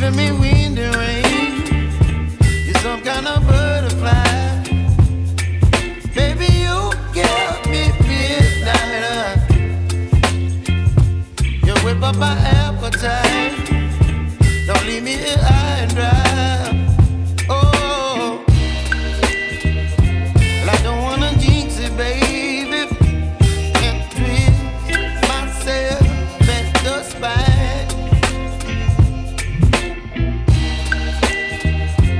giving me wind and rain. You're some kind of butterfly. Baby, you give me midnight. You whip up my appetite. Don't leave me here high and dry. Oh, well, I don't wanna jinx it, baby, and twist myself at the spine.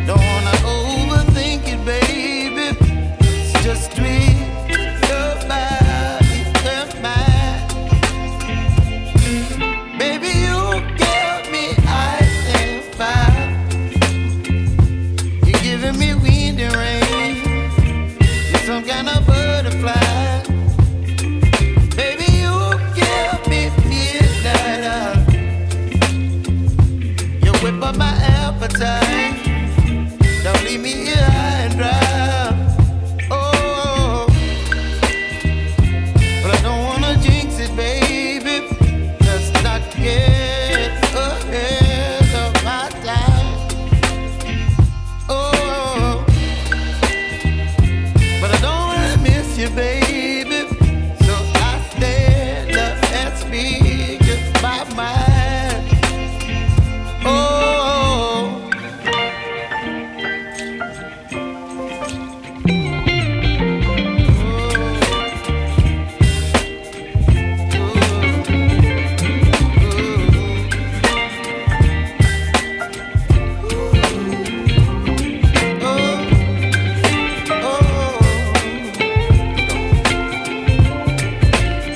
Don't wanna overthink it, baby. It's just twist your body and mine. Baby, you give me ice and fire. You're giving me wind and rain. You're some kind of butterfly. Baby, you give me midnight. You whip up my appetite. Don't leave me here high and dry. Oh, but I don't wanna jinx it, baby. Let's not get ahead of my time. Oh, but I don't wanna miss you, baby. So I stand up and speak my mind. Oh.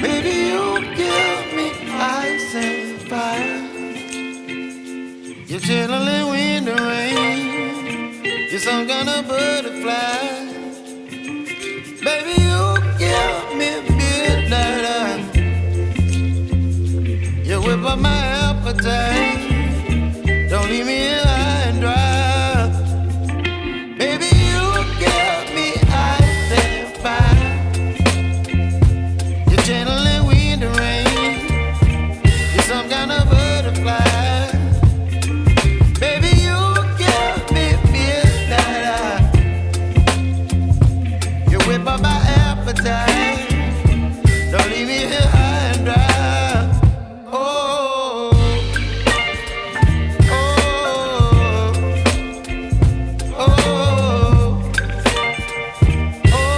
Baby, you give me ice and fire. You're chilling wind and rain. You're some kind of butterfly. Baby, you give me midnight. You whip up my appetite. Don't leave me here high and dry. Baby, you give me ice and fire. You're channeling wind and rain. You're some kind of butterfly. Baby, you give me midnight. You whip up my appetite. Don't leave me here high and dry. Oh, oh, oh, oh,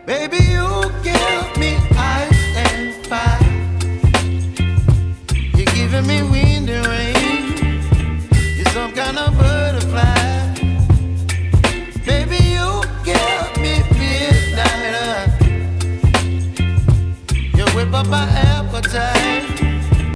baby, you give me ice and fire. You're giving me wind and rain. You're some kind of butterfly. Baby, you give me midnight. You whip up my appetite.